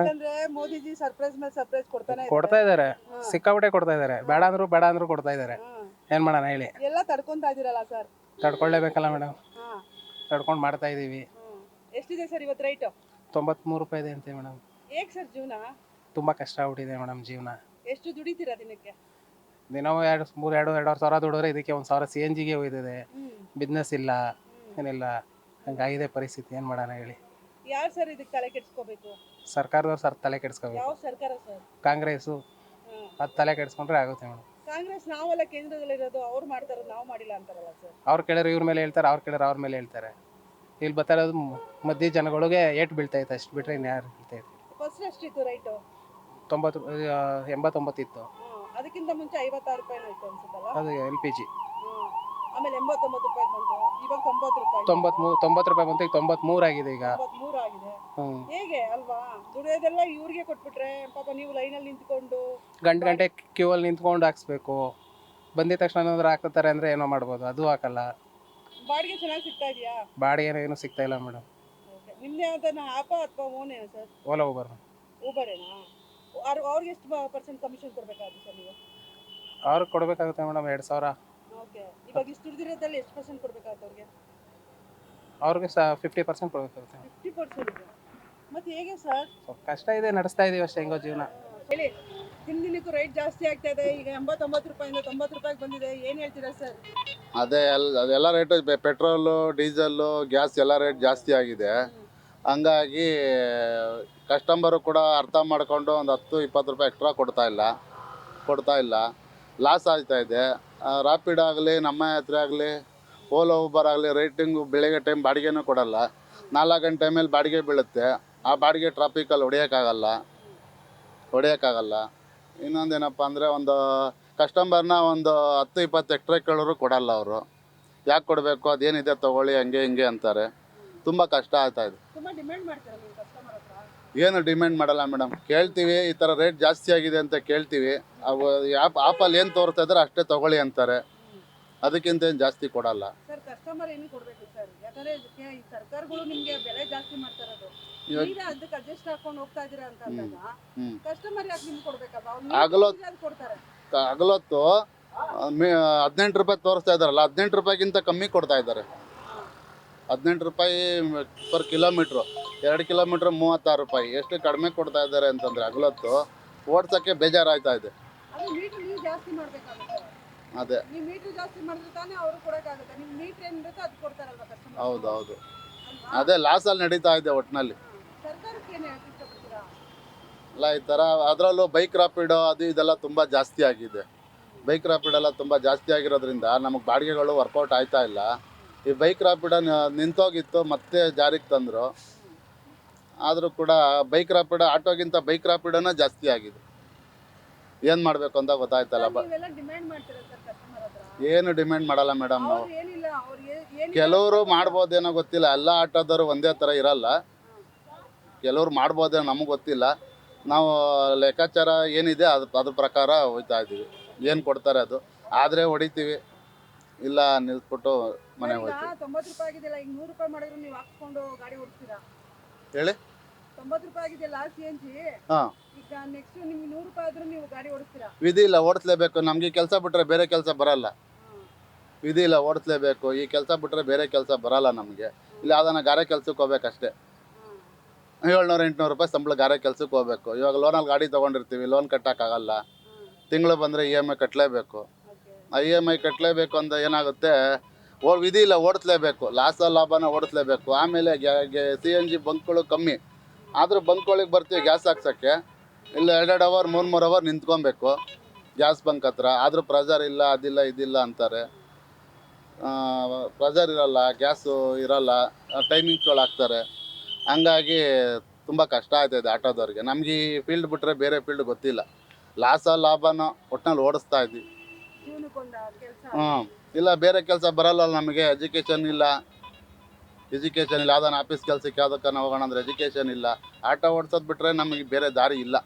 ಯಾಕಂದ್ರೆ ಮೋದಿಜಿ ಸರ್ಪ್ರೈಸ್ ಮೇಲೆ ಸರ್ಪ್ರೈಸ್ ಕೊಡ್ತಾ ಇದಾರೆ, ಸಿಕ್ಕಾಪಟ್ಟೆ ಕೊಡ್ತಾ ಇದಾರೆ. ಬೇಡ ಅಂದ್ರು ಕೊಡ್ತಾ ಇದಾರೆ. ಏನ್ ಮಾಡೋಣ ಹೇಳಿ, ಎಲ್ಲ ತಡ್ಕೊಂತಾ ಇದೀರಲ್ಲ ಸರ್. ತಡ್ಕೊಳ್ಳೇಬೇಕಲ್ಲ ಮೇಡಮ್, ತಡ್ಕೊಂಡು ಮಾಡ್ತಾ ಇದೀವಿ. ಎಷ್ಟಿದೆ ಸರ್ ಇವತ್ತು ರೈಟ್? 93 ರೂಪಾಯಿ ಇದೆ ಅಂತೆ ಮೇಡಮ್. ಹೇಗ್ ಸರ್ ಜೀವನ? ತುಂಬಾ ಕಷ್ಟ ಆಗ್ಬಿಟ್ಟಿದೆ ಮೇಡಮ್ ಜೀವನ. ಎಷ್ಟು ದುಡಿತೀರಾ ದಿನಕ್ಕೆ? ದಿನವೂ 2,500 ಸಾವಿರ ದುಡಿದ್ರೆ ಇದಕ್ಕೆ 1,000 CNG ಗೆ ಹೋಯ್ತದೆ. ಬಿಸ್ನೆಸ್ ಇಲ್ಲ, ಏನಿಲ್ಲ, ಹಂಗಾಗಿದೆ ಪರಿಸ್ಥಿತಿ. ಏನ್ ಮಾಡೋಣ ಹೇಳಿ. ಯಾರು ಸರ್ ಇದಕ್ಕೆ ತಲೆ ಕೆಡಿಸ್ಕೋಬೇಕು? ಸರ್ಕಾರದವ್ರು ತಲೆ ಕೆಡಿಸ್ಕೋಬೇಕು. ಯಾವ ಸರ್ಕಾರ ಸರ್? ಕಾಂಗ್ರೆಸ್ ಅದು ತಲೆ ಕೆಡಿಸ್ಕೊಂಡ್ರೆ ಆಗುತ್ತೆ ಮೇಡಮ್. ಕಾಂಗ್ರೆಸ್ ನಾವೆಲ್ಲ ಕೇಂದ್ರದಲ್ಲಿರೋದು, ಅವ್ರು ಮಾಡ್ತಾರೋ ನಾವು ಮಾಡಿಲ್ಲ ಅಂತಾರಲ್ಲ ಸರ್. ಅವ್ರು ಕೇಳಿದ್ರೆ ಇವ್ರ ಮೇಲೆ ಹೇಳ್ತಾರೆ, ಅವ್ರು ಕೇಳಿದ್ರೆ ಅವ್ರ ಮೇಲೆ ಹೇಳ್ತಾರೆ. ಇಲ್ಲಿ ಬರ್ತಾ ಇರೋದು ಮಧ್ಯ ಜನಗಳಿಗೆ ಏಟ್ ಬೀಳ್ತೈತೆ, ಅಷ್ಟು ಬಿಟ್ರೆ ಇನ್ಯಾರು ಬೀಳ್ತೈತೆ. ಫಸ್ಟ್ ಎಷ್ಟಿತ್ತು ರೈಟು? 89 ಇತ್ತು. ಅದಕ್ಕಿಂತ ಮುಂಚೆ 56 ರೂಪಾಯಿ ಇತ್ತು ಅನ್ಸುತ್ತಲ್ಲ, ಅದು LPG. ಆಮೇಲೆ 89 ರೂಪಾಯಿ ಬಂತು, ಇವಾಗ 90 ರೂಪಾಯಿ. 90 ರೂಪಾಯಿ ಬಂತು, ಈಗ 93 ಆಗಿದೆ. ಈಗ 93 ಆಗಿದೆ. ಹೇಗೆ ಅಲ್ವಾ? ದುಡಿಯೋದೆಲ್ಲ ಇವ್ರಿಗೆ ಕೊಟ್ಬಿಟ್ರೆ ಪಾಪ ನೀವು ಲೈನಲ್ಲಿ ನಿಂತ್ಕೊಂಡು ಗಂಟೆ ಕ್ಯೂ ಅಲ್ಲಿ ನಿಂತ್ಕೊಂಡು ಹಾಕ್ಸ್ಬೇಕು. ಬಂದಿದ ತಕ್ಷಣ ಏನಾದ್ರು ಹಾಕ್ತಾರೆ ಅಂದ್ರೆ ಏನೋ ಮಾಡ್ಬೋದು, ಅದು ಹಾಕಲ್ಲ. ಬಾಡಿಗೆ ಚೆನ್ನಾಗಿ ಸಿಗ್ತಾ ಇದೆಯಾ? ಬಾಡಿಗೆ ಏನು ಸಿಗ್ತಾ ಇಲ್ಲ ಮೇಡಮ್. ನಿಮ್ದು ಯಾವ್ದನ್ನ ಆಪ ಅಥವಾ ಓನ್ ಏನು ಸರ್? ಓಲಾ ಊಬರ್. ಊಬರೇನಾ? ಅವ್ರಿಗೆ ಎಷ್ಟು % ಕಮಿಷನ್ ಕೊಡ್ಬೇಕಾಗುತ್ತೆ ಸರ್ ನೀವು? ಅವ್ರಿಗೆ ಕೊಡಬೇಕಾಗುತ್ತೆ ಮೇಡಮ್ 2,000. ಓಕೆ, ಇವಾಗ ಇಷ್ಟು ದುಡಿದಿರೋದ್ರಲ್ಲಿ ಎಷ್ಟು % ಕೊಡ್ಬೇಕಾಗುತ್ತೆ ಅವ್ರಿಗೆ? ಅವ್ರಿಗೆ 50% ಕೊಡಬೇಕಾಗುತ್ತೆ. 50%? ಮತ್ತೆ ಹೇಗೆ ಸರ್? ಕಷ್ಟ ಇದೆ, ನಡೆಸ್ತಾ ಇದೀವಿ ಅಷ್ಟೇ, ಹೆಂಗೋ ಜೀವನ. ಹೇಳಿ, ದಿನಕ್ಕೂ ರೈಟ್ ಜಾಸ್ತಿ ಆಗ್ತಾ ಇದೆ. ಈಗ 89 ರೂಪಾಯಿಂದ 90 ರೂಪಾಯಿಗೆ ಬಂದಿದೆ, ಏನು ಹೇಳ್ತೀರಾ ಸರ್? ಅದೆಲ್ಲ ರೇಟು, ಪೆಟ್ರೋಲು, ಡೀಸೆಲ್ಲು, ಗ್ಯಾಸ್ ಎಲ್ಲ ರೇಟ್ ಜಾಸ್ತಿ ಆಗಿದೆ. ಹಂಗಾಗಿ ಕಸ್ಟಮರು ಕೂಡ ಅರ್ಥ ಮಾಡಿಕೊಂಡು ಒಂದು 10-20 ರೂಪಾಯಿ ಎಕ್ಸ್ಟ್ರಾ ಕೊಡ್ತಾ ಇಲ್ಲ. ಲಾಸ್ ಆಗ್ತಾ ಇದೆ. ರಾಪಿಡ್ ಆಗಲಿ, ನಮ್ಮ ಯಾತ್ರೆ ಆಗಲಿ, ಓಲೋ ಊಬರ್ ಆಗಲಿ, ರೇಟಿಂಗು ಬೆಳಗ್ಗೆ ಟೈಮ್ ಬಾಡಿಗೆನೂ ಕೊಡಲ್ಲ. 4 ಗಂಟೆ ಮೇಲೆ ಬಾಡಿಗೆ ಬೀಳುತ್ತೆ. ಆ ಬಾಡಿಗೆ ಟ್ರಾಫಿಕಲ್ಲಿ ಹೊಡೆಯೋಕ್ಕಾಗಲ್ಲ. ಇನ್ನೊಂದೇನಪ್ಪ ಅಂದರೆ, ಒಂದು ಕಸ್ಟಮರ್ನ ಒಂದು 10-20 ಎಕ್ಸ್ಟ್ರಾ ಕೇಳೋರು ಕೊಡಲ್ಲ ಅವರು. ಯಾಕೆ ಕೊಡಬೇಕು, ಅದೇನಿದೆ ತೊಗೊಳ್ಳಿ, ಹಂಗೆ ಹಿಂಗೆ ಅಂತಾರೆ. ತುಂಬ ಕಷ್ಟ ಆಗ್ತಾಯಿದೆ. ಏನು ಡಿಮ್ಯಾಂಡ್ ಮಾಡಲ್ಲ ಮೇಡಮ್. ಕೇಳ್ತೀವಿ, ಈ ಥರ ರೇಟ್ ಜಾಸ್ತಿ ಆಗಿದೆ ಅಂತ ಕೇಳ್ತೀವಿ. ಅವು ಆಪಲ್ಲಿ ಏನು ತೋರಿಸ್ತಾ ಇದ್ದಾರೆ ಅಷ್ಟೇ ತೊಗೊಳ್ಳಿ ಅಂತಾರೆ. ಅದಕ್ಕಿಂತ ಏನು ಜಾಸ್ತಿ ಕೊಡಲ್ಲ ಸರ್. ಕಸ್ಟಮರ್ ಏನು ಕೊಡಬೇಕು ಸರ್? ಯಾಕಂದರೆ ಈ ಸರ್ಕಾರಗಳು ನಿಮಗೆ ಬೆಲೆ ಜಾಸ್ತಿ ಮಾಡ್ತಾ ಇರೋದು, ಅದಕ್ಕೆ ಅಡ್ಜಸ್ಟ್ ಹಾಕೊಂಡು ಹೋಗ್ತಾ ಇದ್ದೀರಾ ಅಂತ ಅಂದಾಗ ಕಸ್ಟಮರ್ ಯಾಕೆ ನಿಮ್ಗೆ ಕೊಡಬೇಕಲ್ಲ? ಹಗಲೊತ್ತು 18 ರೂಪಾಯಿ ತೋರಿಸ್ತಾ ಇದ್ದಾರಲ್ಲ, 18 ರೂಪಾಯಿಗಿಂತ ಕಮ್ಮಿ ಕೊಡ್ತಾ ಇದ್ದಾರೆ. 18 ರೂಪಾಯಿ ಪರ್ ಕಿಲೋಮೀಟ್ರು. 2 ಕಿಲೋಮೀಟ್ರ್ 36 ರೂಪಾಯಿ. ಎಷ್ಟು ಕಡಿಮೆ ಕೊಡ್ತಾ ಇದ್ದಾರೆ ಅಂತಂದರೆ ಹಗಲೊತ್ತು ಓಡ್ಸೋಕ್ಕೆ ಬೇಜಾರಾಗ್ತಾ ಇದೆ. ಅದೇ ಹೌದು, ಅದೇ ಲಾಸಲ್ಲಿ ನಡೀತಾ ಇದೆ ಒಟ್ಟಿನಲ್ಲಿ. ಅಲ್ಲ, ಈ ಥರ ಅದರಲ್ಲೂ ಬೈಕ್ ರಾಪಿಡೋ ಅದು ಇದೆಲ್ಲ ತುಂಬ ಜಾಸ್ತಿ ಆಗಿದೆ. ಬೈಕ್ ರಾಪಿಡೆಲ್ಲ ತುಂಬ ಜಾಸ್ತಿ ಆಗಿರೋದ್ರಿಂದ ನಮಗೆ ಬಾಡಿಗೆಗಳು ವರ್ಕೌಟ್ ಆಗ್ತಾ ಇಲ್ಲ. ಈ ಬೈಕ್ ರಾಪಿಡೋ ನಿಂತೋಗಿತ್ತು, ಮತ್ತೆ ಜಾರಿಗೆ ತಂದರು. ಆದರೂ ಕೂಡ ಬೈಕ್ ರಾಪಿಡೋ, ಆಟೋಗಿಂತ ಬೈಕ್ ರಾಪಿಡೋನೇ ಜಾಸ್ತಿ ಆಗಿದೆ. ಏನು ಮಾಡಬೇಕು ಅಂತ ಗೊತ್ತಾಯ್ತಲ್ಲ. ಏನು ಡಿಮ್ಯಾಂಡ್ ಮಾಡಲ್ಲ ಮೇಡಮ್ ನಾವು. ಕೆಲವರು ಮಾಡ್ಬೋದೇನೋ ಗೊತ್ತಿಲ್ಲ, ಎಲ್ಲ ಆಟೋದವರು ಒಂದೇ ಥರ ಇರಲ್ಲ. ಕೆಲವ್ರು ಮಾಡ್ಬೋದೇನೋ ನಮಗೆ ಗೊತ್ತಿಲ್ಲ. ನಾವು ಲೆಕ್ಕಾಚಾರ ಏನಿದೆ ಅದ್ರ ಪ್ರಕಾರ ಹೋಗ್ತಾ ಇದ್ದೀವಿ. ಏನು ಕೊಡ್ತಾರೆ ಅದು ಆದರೆ ಹೊಡಿತೀವಿ, ಇಲ್ಲ ನಿಲ್ಸ್ಬಿಟ್ಟು ಮನೆಗೆ ಹೋಗ್ತೀವಿ. 90 ರೂಪಾಯಿ ಆಗಿದೆಯಲ್ಲ, ಈಗ 100 ರೂಪಾಯಿ ಮಾಡಿದ್ರು ನೀವು ಹಾಕ್ಸ್ಕೊಂಡು ಗಾಡಿ ಓಡಿಸ್ತೀರಾ? ಹೇಳಿ. 90 ರೂಪಾಯಿ ಆಗಿದೆಯಲ್ಲ CNG, ಈಗ ನೆಕ್ಸ್ಟ್ ನಿಮ್ಗೆ 100 ರೂಪಾಯಿ ಆದ್ರೂ ನೀವು ಗಾಡಿ ಓಡಿಸ್ತೀರಾ? ವಿಧಿ ಇಲ್ಲ, ಓಡಿಸ್ಲೇಬೇಕು. ನಮಗೆ ಕೆಲಸ ಬಿಟ್ಟರೆ ಬೇರೆ ಕೆಲಸ ಬರಲ್ಲ. ವಿಧಿ ಇಲ್ಲ, ಓಡಿಸ್ಲೇಬೇಕು. ಈ ಕೆಲಸ ಬಿಟ್ಟರೆ ಬೇರೆ ಕೆಲಸ ಬರಲ್ಲ ನಮಗೆ. ಇಲ್ಲ ಯಾವ್ದಾನ ಗಾರೆ ಕೆಲ್ಸಕ್ಕೆ ಹೋಗ್ಬೇಕಷ್ಟೇ. 700-800 ರೂಪಾಯಿ ಸಂಬಳ ಗಾರೆ ಕೆಲ್ಸಕ್ಕೆ ಹೋಗ್ಬೇಕು. ಇವಾಗ ಲೋನಲ್ಲಿ ಗಾಡಿ ತೊಗೊಂಡಿರ್ತೀವಿ, ಲೋನ್ ಕಟ್ಟೋಕ್ಕಾಗಲ್ಲ. ತಿಂಗಳು ಬಂದರೆ EMI ಕಟ್ಟಲೇಬೇಕು. EMI ಕಟ್ಟಲೇಬೇಕು ಅಂತ ಏನಾಗುತ್ತೆ, ವಿಧಿ ಇಲ್ಲ, ಓಡಿಸ್ಲೇಬೇಕು. ಲಾಭನ ಓಡಿಸ್ಲೇಬೇಕು. ಆಮೇಲೆ CNG ಬಂಕ್ಗಳು ಕಮ್ಮಿ ಆದರೂ ಬಂಕ್ಗಳಿಗೆ ಬರ್ತೀವಿ ಗ್ಯಾಸ್ ಹಾಕ್ಸೋಕ್ಕೆ. ಇಲ್ಲ 2 ಅವರ್ 3 ಅವರ್ ನಿಂತ್ಕೊಬೇಕು ಗ್ಯಾಸ್ ಬಂಕ್ ಹತ್ರ. ಆದರೂ ಪ್ರೆಷರ್ ಇಲ್ಲ, ಅದಿಲ್ಲ ಇದಿಲ್ಲ ಅಂತಾರೆ. ಪ್ರೆಷರ್ ಇರಲ್ಲ, ಗ್ಯಾಸು ಇರಲ್ಲ, ಟೈಮಿಂಗ್ಸ್ಗಳು ಹಾಕ್ತಾರೆ. ಹಂಗಾಗಿ ತುಂಬ ಕಷ್ಟ ಆಗ್ತಾಯಿದೆ ಆಟೋದವ್ರಿಗೆ. ನಮಗೆ ಈ ಫೀಲ್ಡ್ ಬಿಟ್ಟರೆ ಬೇರೆ ಫೀಲ್ಡ್ ಗೊತ್ತಿಲ್ಲ. ಲಾಭನೋ ಒಟ್ಟಿನಲ್ಲಿ ಓಡಿಸ್ತಾ ಇದ್ವಿ. ಇಲ್ಲ ಬೇರೆ ಕೆಲಸ ಬರಲ್ಲ ನಮಗೆ. ಎಜುಕೇಷನ್ ಇಲ್ಲ, ಯಾವ್ದಾನ ಆಫೀಸ್ ಕೆಲಸಕ್ಕೆ ಯಾವುದಕ್ಕೆ ಹೋಗೋಣ ಅಂದರೆ ಎಜುಕೇಷನ್ ಇಲ್ಲ. ಆಟೋ ಓಡಿಸೋದು ಬಿಟ್ಟರೆ ನಮಗೆ ಬೇರೆ ದಾರಿ ಇಲ್ಲ.